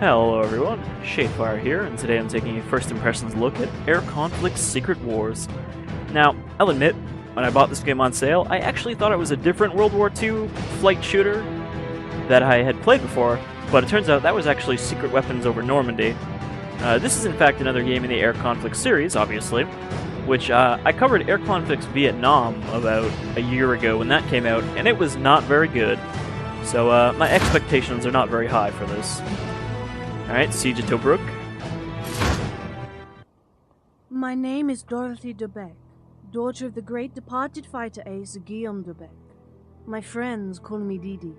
Hello everyone, Shadefire here, and today I'm taking a first impressions look at Air Conflict's Secret Wars. Now, I'll admit, when I bought this game on sale, I actually thought it was a different World War II flight shooter that I had played before, but it turns out that was actually Secret Weapons over Normandy. This is in fact another game in the Air Conflict series, obviously, which I covered Air Conflict's Vietnam about a year ago when that came out, and it was not very good. So my expectations are not very high for this. Alright, Siege of Tobruk. My name is Dorothy de Beck, daughter of the great departed fighter ace Guillaume de Beck. My friends call me Didi.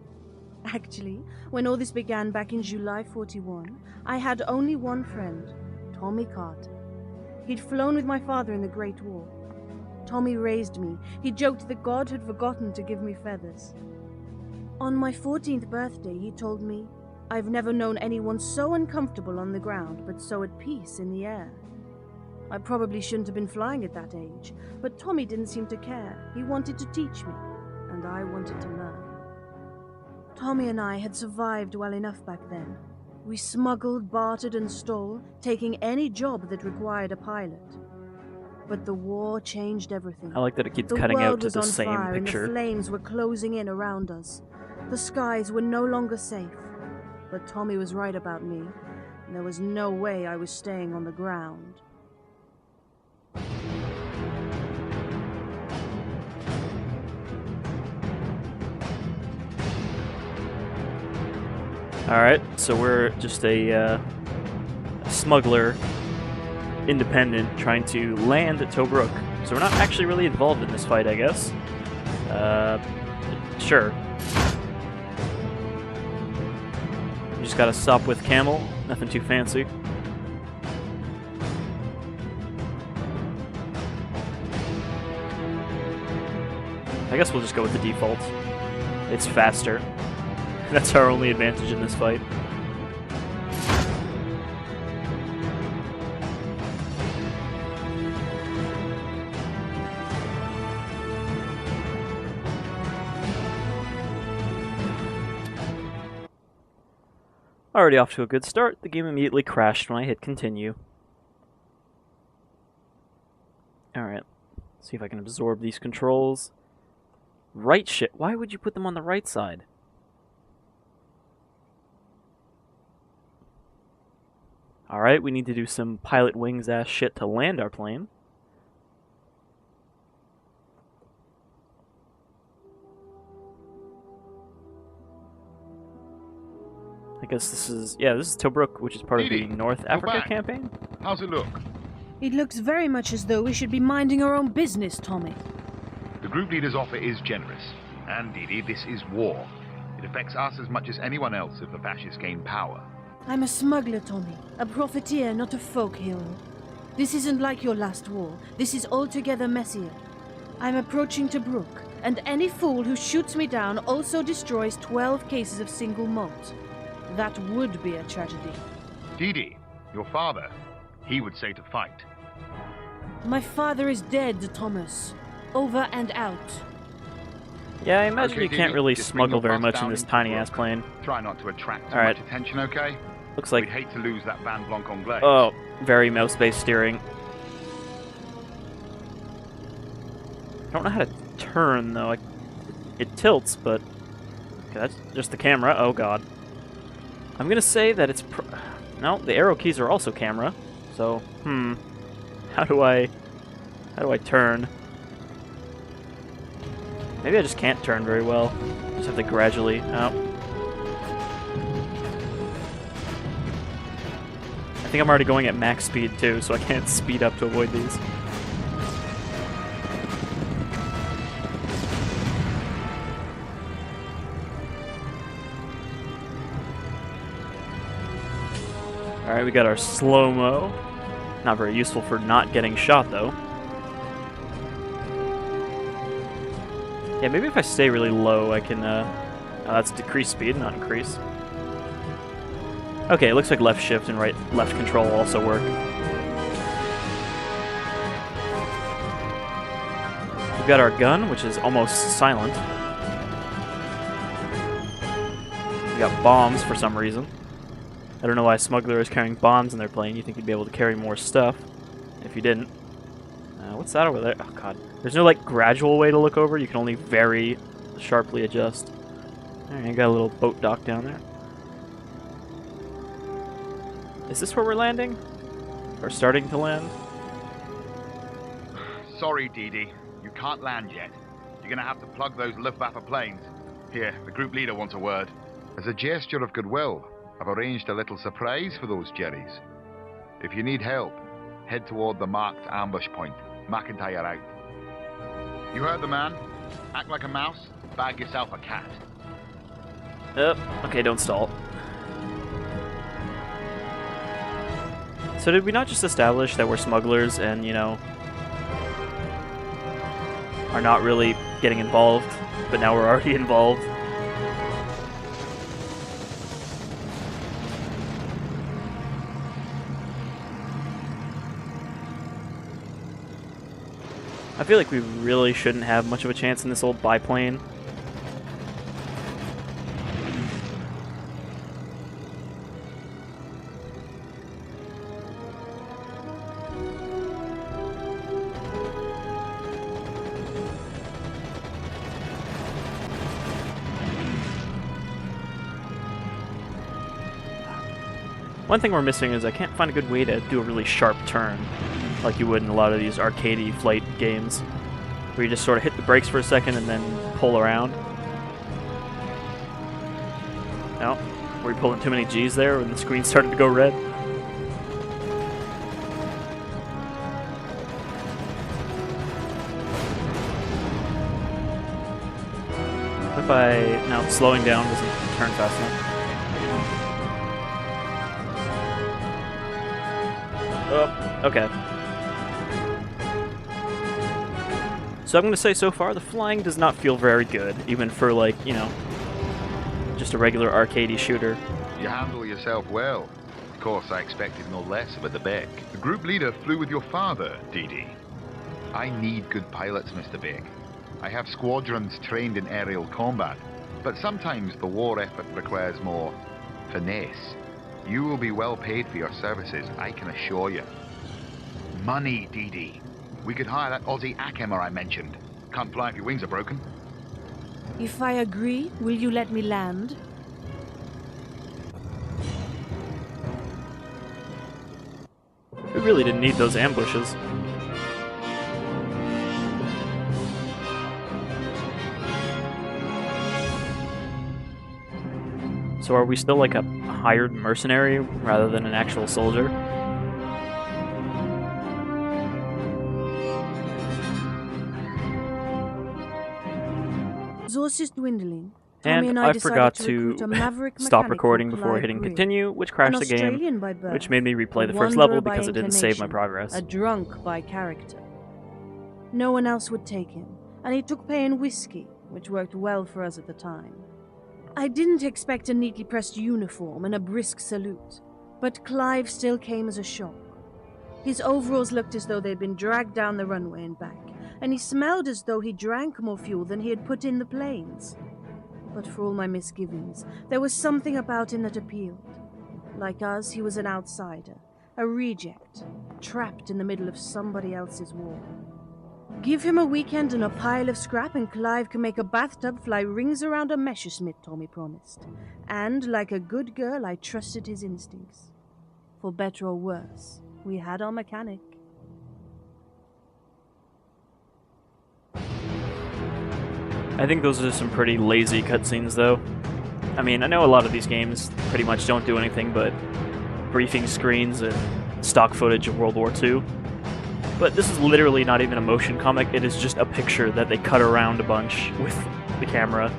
Actually, when all this began back in July 41, I had only one friend, Tommy Carter. He'd flown with my father in the Great War. Tommy raised me. He joked that God had forgotten to give me feathers. On my 14th birthday, he told me, "I've never known anyone so uncomfortable on the ground, but so at peace in the air." I probably shouldn't have been flying at that age, but Tommy didn't seem to care. He wanted to teach me, and I wanted to learn. Tommy and I had survived well enough back then. We smuggled, bartered, and stole, taking any job that required a pilot. But the war changed everything. I like that it keeps The cutting out world to was the on same fire, picture. and the flames were closing in around us. The skies were no longer safe. But Tommy was right about me. There was no way I was staying on the ground. Alright, so we're just a smuggler, independent, trying to land at Tobruk. So we're not actually really involved in this fight, I guess. Sure. You just gotta stop with Camel, nothing too fancy. I guess we'll just go with the default. It's faster. That's our only advantage in this fight. Already off to a good start, the game immediately crashed when I hit continue. Alright, see if I can absorb these controls. Right shit, why would you put them on the right side? Alright, we need to do some pilot wings ass shit to land our plane. I guess this is, this is Tobruk, which is part of the North Africa campaign. How's it look? It looks very much as though we should be minding our own business, Tommy. The group leader's offer is generous. And, Didi, this is war. It affects us as much as anyone else if the fascists gain power. I'm a smuggler, Tommy. A profiteer, not a folk hero. This isn't like your last war. This is altogether messier. I'm approaching Tobruk, and any fool who shoots me down also destroys 12 cases of single malt. That would be a tragedy. Didi, your father, he would say to fight. My father is dead, Thomas. Over and out. Yeah, I imagine Okay, you can't Didi, really just bring smuggle your very bus much in down this into tiny-ass Tobruk. plane. Try not to attract too Alright. much attention, okay? Looks like... We'd hate to lose that Van Blanc Anglais. Oh, very mouse-based steering. I don't know how to turn, though. It tilts, but... Okay, that's just the camera. Oh, God. I'm gonna say that it's... No, the arrow keys are also camera. So, How do I turn? Maybe I just can't turn very well. Just have to gradually... Oh. I think I'm already going at max speed too, so I can't speed up to avoid these. Alright, we got our slow-mo. Not very useful for not getting shot, though. Yeah, maybe if I stay really low, I can, oh, that's decrease speed, not increase. Okay, it looks like left shift and left control also work. We've got our gun, which is almost silent. We got bombs for some reason. I don't know why a smuggler is carrying bombs in their plane. You think you'd be able to carry more stuff if you didn't. What's that over there? Oh god. There's no like gradual way to look over. You can only very sharply adjust. Alright, you got a little boat dock down there. Is this where we're landing? Or starting to land? Sorry, Didi. You can't land yet. You're gonna have to plug those Luftwaffe planes. Here, the group leader wants a word. As a gesture of goodwill, I've arranged a little surprise for those Jerrys. If you need help, head toward the marked ambush point. McIntyre out. You heard the man. Act like a mouse, bag yourself a cat. Okay, don't stall. So did we not just establish that we're smugglers and, you know, are not really getting involved, but now we're already involved? I feel like we really shouldn't have much of a chance in this old biplane. One thing we're missing is I can't find a good way to do a really sharp turn, like you would in a lot of these arcadey flight games, where you just sort of hit the brakes for a second and then pull around. No? Were we pulling too many G's there when the screen started to go red? What if I... No, slowing down doesn't turn fast enough. Oh, okay. So I'm going to say so far, the flying does not feel very good, even for, like, you know, just a regular arcadey shooter. You handle yourself well. Of course, I expected no less of a Beck. The group leader flew with your father, Didi. I need good pilots, Mr. Beck. I have squadrons trained in aerial combat, but sometimes the war effort requires more finesse. You will be well paid for your services, I can assure you. Money, Didi. We could hire that Aussie Akemmer I mentioned. Can't fly if your wings are broken. If I agree, will you let me land? We really didn't need those ambushes. So are we still like a hired mercenary rather than an actual soldier? Resources dwindling. And I forgot to stop recording before hitting Greer, continue, which crashed the game, Australian by birth, which made me replay a the first wanderer level by because it didn't save my inclination, progress. a drunk by character. No one else would take him, and he took pay in whiskey, which worked well for us at the time. I didn't expect a neatly pressed uniform and a brisk salute, but Clive still came as a shock. His overalls looked as though they'd been dragged down the runway and back, and he smelled as though he drank more fuel than he had put in the planes. But for all my misgivings, there was something about him that appealed. Like us, he was an outsider, a reject, trapped in the middle of somebody else's war. Give him a weekend and a pile of scrap and Clive can make a bathtub fly rings around a Messerschmitt, Tommy promised. And, like a good girl, I trusted his instincts. For better or worse, we had our mechanic. I think those are some pretty lazy cutscenes, though. I mean, I know a lot of these games pretty much don't do anything but briefing screens and stock footage of World War II. But this is literally not even a motion comic, it is just a picture that they cut around a bunch with the camera.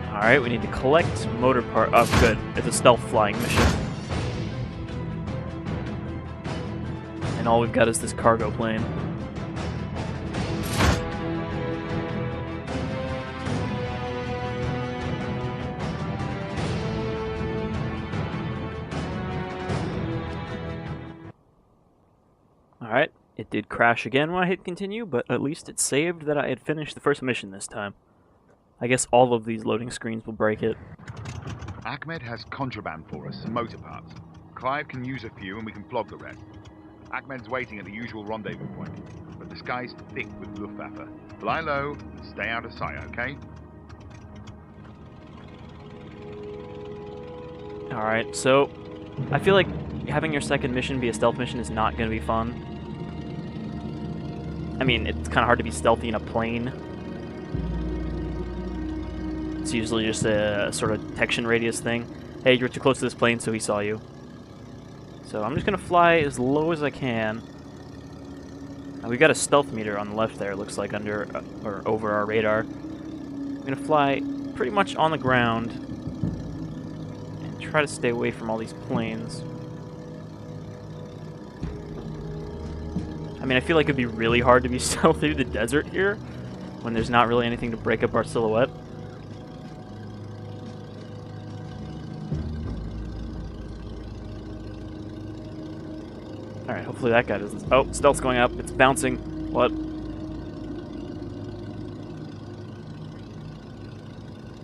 Alright, we need to collect motor part. Oh, good. It's a stealth flying mission. And all we've got is this cargo plane. Alright, it did crash again when I hit continue, but at least it saved that I had finished the first mission this time. I guess all of these loading screens will break it. Ahmed has contraband for us, some motor parts. Clive can use a few and we can flog the rest. Ahmed's waiting at the usual rendezvous point, but the sky's thick with Luftwaffe. Fly low and stay out of sight, okay? Alright, so I feel like having your second mission be a stealth mission is not going to be fun. I mean, it's kind of hard to be stealthy in a plane. It's usually just a sort of detection radius thing. Hey, you're too close to this plane, so he saw you. So I'm just going to fly as low as I can. We've got a stealth meter on the left there, looks like, under or over our radar. I'm going to fly pretty much on the ground and try to stay away from all these planes. I mean, I feel like it'd be really hard to be stealthy through the desert here when there's not really anything to break up our silhouette. Alright, hopefully that guy doesn't... Oh, stealth's going up. It's bouncing. What?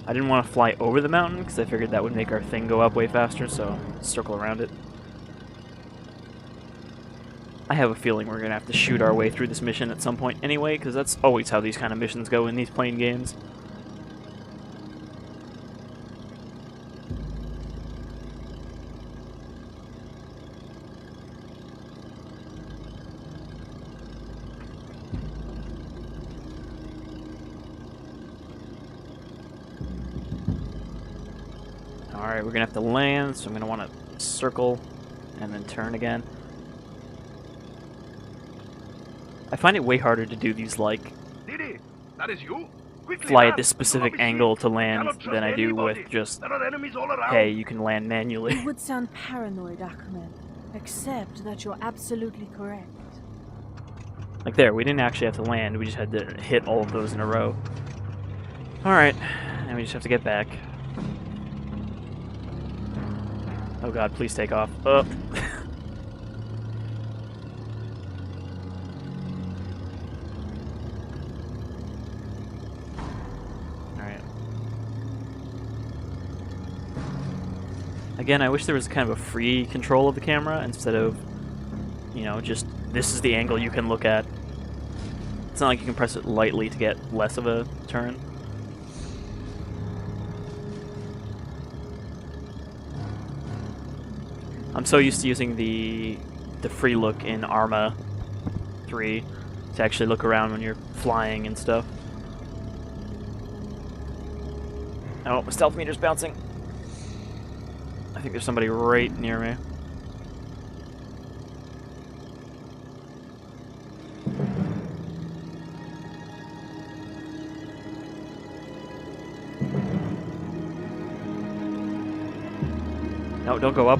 I didn't want to fly over the mountain because I figured that would make our thing go up way faster, so circle around it. I have a feeling we're going to have to shoot our way through this mission at some point anyway, because that's always how these kind of missions go in these plane games. Alright, we're going to have to land, so I'm going to want to circle and then turn again. I find it way harder to do these, like, Didi, that is you? Quickly, fly at man. this specific Do not be angle seen. to land Cannot trust than I do anybody. with just, There are enemies all around. hey, you can land manually. You would sound paranoid, Ahmed, except that you're absolutely correct. Like there, we didn't actually have to land, we just had to hit all of those in a row. Alright, now we just have to get back. Oh god, please take off. Oh. Alright. Again, I wish there was kind of a free control of the camera instead of, you know, just this is the angle you can look at. It's not like you can press it lightly to get less of a turn. I'm so used to using the free look in Arma 3 to actually look around when you're flying and stuff. Oh, my stealth meter's bouncing. I think there's somebody right near me. No, don't go up.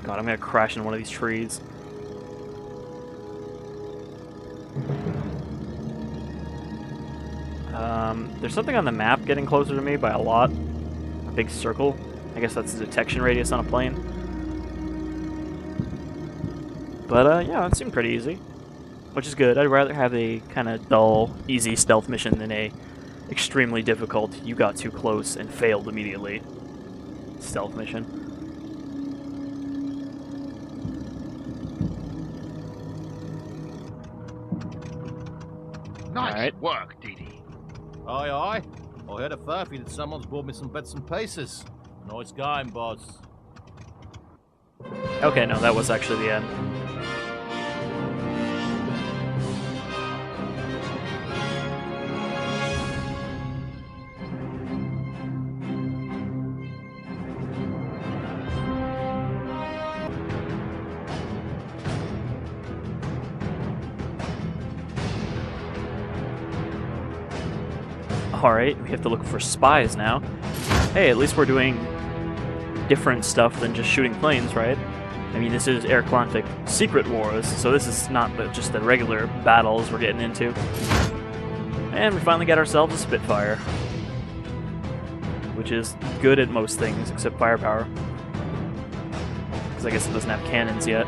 God, I'm gonna crash into one of these trees. There's something on the map getting closer to me by a lot. A big circle. I guess that's the detection radius on a plane. But, yeah, that seemed pretty easy. Which is good. I'd rather have a kind of dull, easy stealth mission than a extremely difficult, you got too close and failed immediately stealth mission. Nice Alright. work, Didi. Aye, aye. I heard a furphy that someone's brought me some bits and pieces. Nice going, boss. Okay, no, that was actually the end. Alright, we have to look for spies now. Hey, at least we're doing different stuff than just shooting planes, right? I mean, this is air conflict secret wars, so this is not just the regular battles we're getting into. And we finally got ourselves a Spitfire, which is good at most things except firepower. Because I guess it doesn't have cannons yet.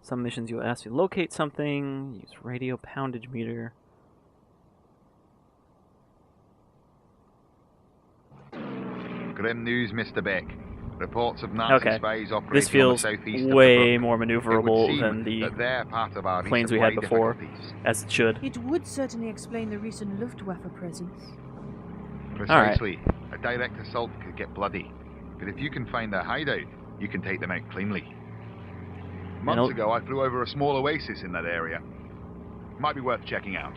Some missions you'll ask you to locate something, use radio poundage meter. Grim news, Mr. Beck. Reports of Nazi Okay, spies operating this feels on the southeast of the way Brook. more It would maneuverable seem than the that they're part of our planes we had resupply before, difficulties. as it should. It would certainly explain the recent Luftwaffe presence. Precisely. A direct assault could get bloody. But if you can find their hideout, you can take them out cleanly. Months ago, I flew over a small oasis in that area. Might be worth checking out.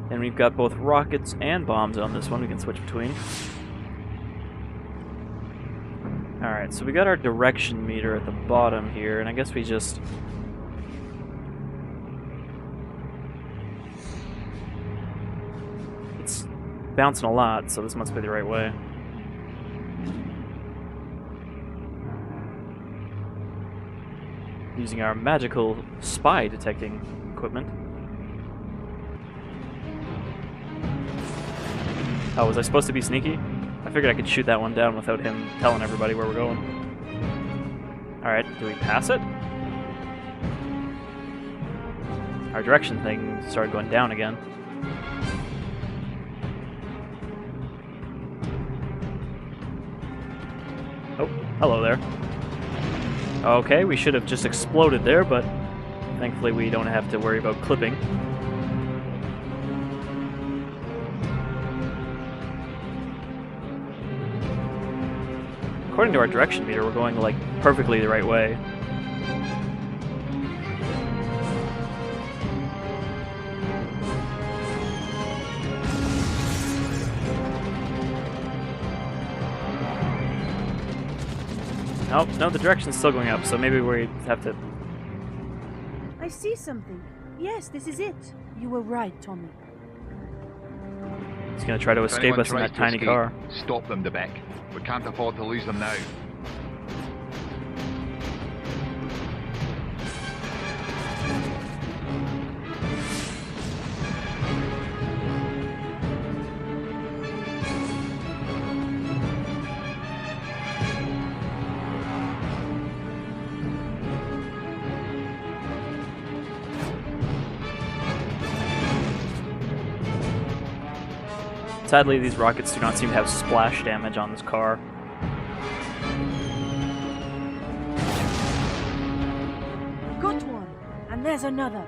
And we've got both rockets and bombs on this one we can switch between. Alright, so we got our direction meter at the bottom here, and I guess we just... It's bouncing a lot, so this must be the right way. Using our magical spy detecting equipment. Oh, was I supposed to be sneaky? I figured I could shoot that one down without him telling everybody where we're going. Alright, do we pass it? Our direction thing started going down again. Oh, hello there. Okay, we should have just exploded there, but thankfully we don't have to worry about clipping. According to our direction meter, we're going, like, perfectly the right way. Oh, no, the direction's still going up, so maybe we have to... I see something. Yes, this is it. You were right, Tommy. He's gonna try to If escape anyone us in tries that to tiny escape, car. Stop them, Debeck. We can't afford to lose them now. Sadly, these rockets do not seem to have splash damage on this car. Got one, and there's another.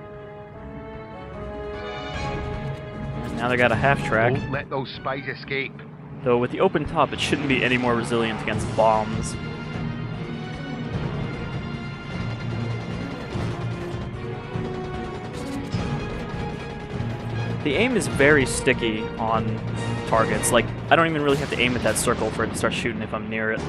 Now they got a half track, Don't let those spies escape. though with the open top it shouldn't be any more resilient against bombs. The aim is very sticky on targets. Like, I don't even really have to aim at that circle for it to start shooting if I'm near it.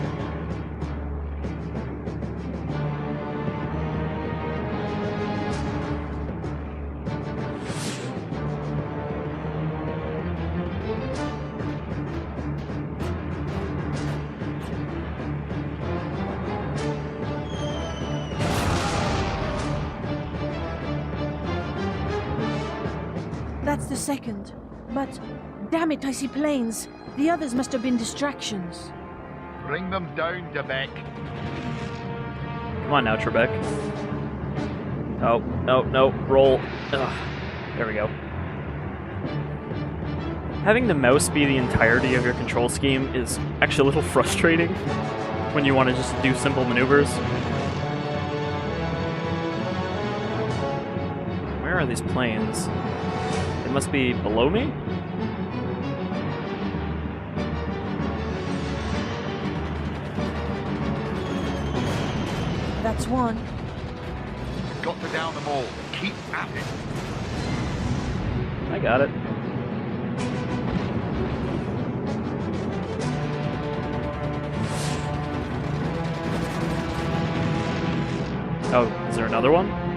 That's the second. But, damn it, I see planes. The others must have been distractions. Bring them down, Debeck. Come on now, Trebek. Oh, no, no, roll. Ugh. There we go. Having the mouse be the entirety of your control scheme is actually a little frustrating when you want to just do simple maneuvers. Where are these planes? They must be below me? That's one. Got to down them all. Keep at it. I got it. Oh, is there another one?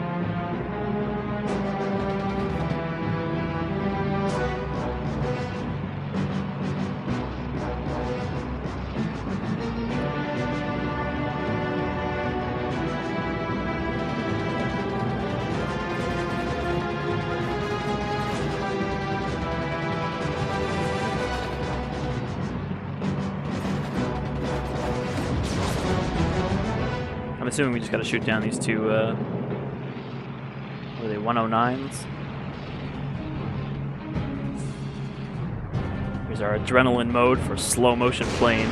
assuming we just gotta shoot down these two, what are they, 109s? Here's our adrenaline mode for slow motion plane,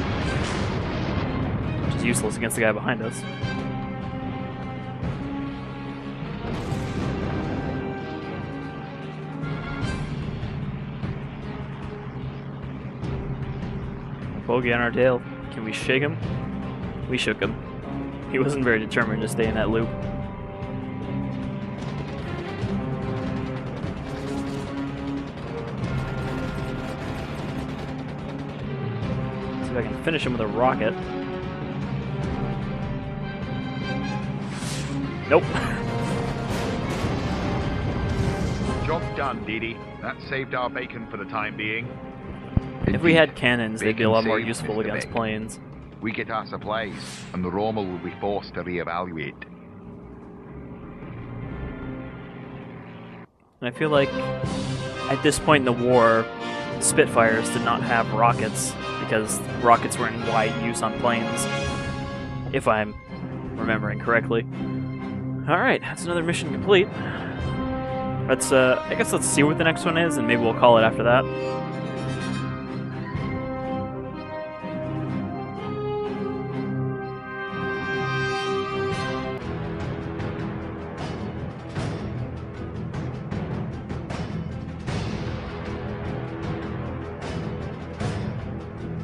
which is useless against the guy behind us. Bogey on our tail. Can we shake him? We shook him. He wasn't very determined to stay in that loop. See if I can finish him with a rocket. Nope. Job done, Dee. That saved our bacon for the time being. If we had cannons, they'd be a lot more Bacon useful saved, Mr. against Beck. planes. We get our supplies, and the Rommel will be forced to reevaluate. And I feel like at this point in the war, Spitfires did not have rockets because rockets were in wide use on planes, if I'm remembering correctly. Alright, that's another mission complete. Let's, I guess let's see what the next one is, and maybe we'll call it after that.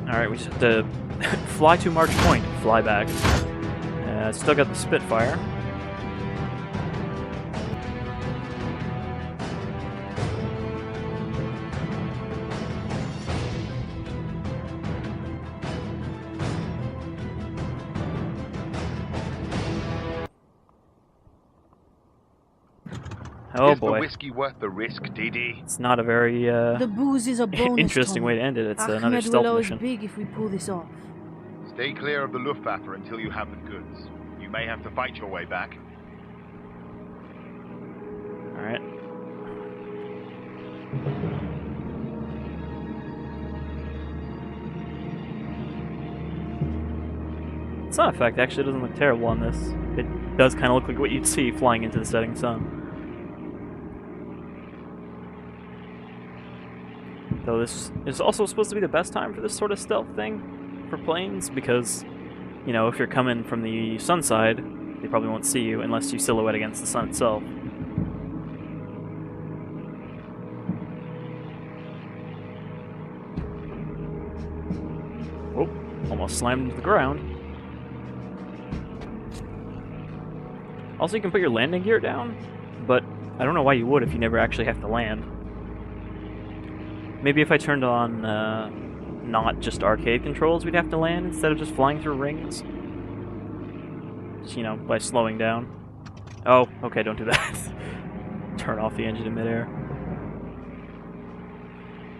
Alright, we just have to fly to March Point, fly back. Still got the Spitfire. Oh Is the boy, whiskey worth the risk, Dee? it's not a very The booze is a bonus. interesting Tommy. way to end it. It's another Ahmed stealth will owe us mission. big if we pull this off. Stay clear of the Luftwaffe until you have the goods. You may have to fight your way back. Alright. Sun effect actually doesn't look terrible on this. It does kind of look like what you'd see flying into the setting sun. Though this is also supposed to be the best time for this sort of stealth thing for planes, because, you know, if you're coming from the sun side, they probably won't see you unless you silhouette against the sun itself. Oh, almost slammed into the ground. Also, you can put your landing gear down, but I don't know why you would if you never actually have to land. Maybe if I turned on not just arcade controls, we'd have to land instead of just flying through rings. Just, you know, by slowing down. Oh, okay, don't do that. Turn off the engine in midair.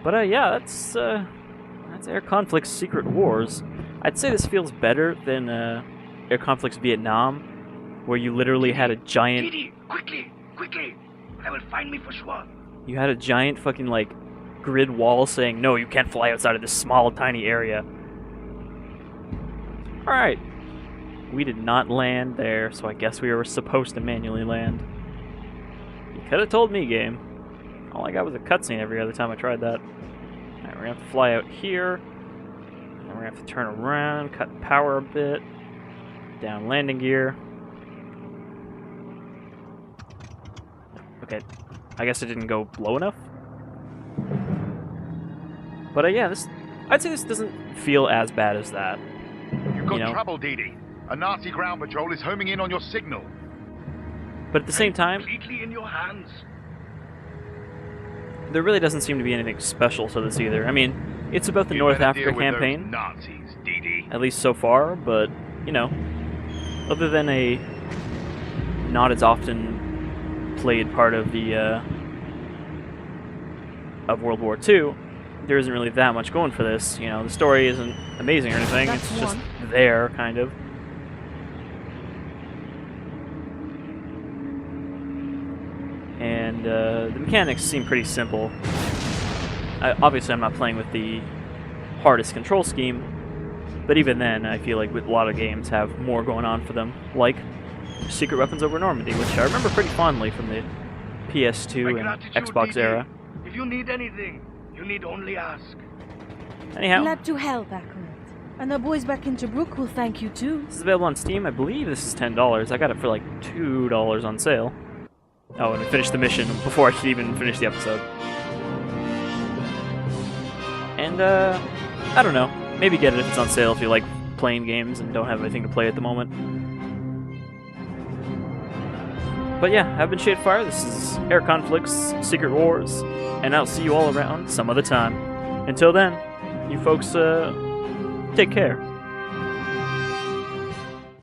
But yeah, that's Air Conflict's Secret Wars. I'd say this feels better than Air Conflict's Vietnam, where you literally had a giant... Dee, quickly! I will find me for sure. You had a giant fucking, like, grid wall saying, no, you can't fly outside of this small, tiny area. Alright. We did not land there, so I guess we were supposed to manually land. You could have told me, game. All I got was a cutscene every other time I tried that. Alright, we're gonna have to fly out here. And we're gonna have to turn around, cut power a bit. Down landing gear. Okay, I guess it didn't go low enough. But yeah, I'd say this doesn't feel as bad as that. You've got You know? trouble, Dee. A Nazi ground patrol is homing in on your signal. But at the same time, Completely in your hands. there really doesn't seem to be anything special to this either. I mean, it's about the You North better Africa deal with those campaign, Nazis, Dee. at least so far, but, you know, other than a not as often played part of the, of World War II, there isn't really that much going for this. You know, the story isn't amazing or anything, That's it's just one. there, kind of. And the mechanics seem pretty simple. Obviously, I'm not playing with the hardest control scheme, But even then, I feel like with a lot of games have more going on for them, like Secret Weapons over Normandy, which I remember pretty fondly from the My PS2 and gratitude, Xbox Didi. era. If you need anything, you need only ask. Anyhow, Glad to help, Acolyte. And the boys back in Tobruk will thank you too. this is available on Steam. I believe this is $10. I got it for like $2 on sale. Oh, and I finished the mission before I could even finish the episode. And, I don't know. Maybe get it if it's on sale if you like playing games and don't have anything to play at the moment. But yeah, I've been Shadefire. This is Air Conflicts, Secret Wars, and I'll see you all around some other time. Until then, you folks, take care.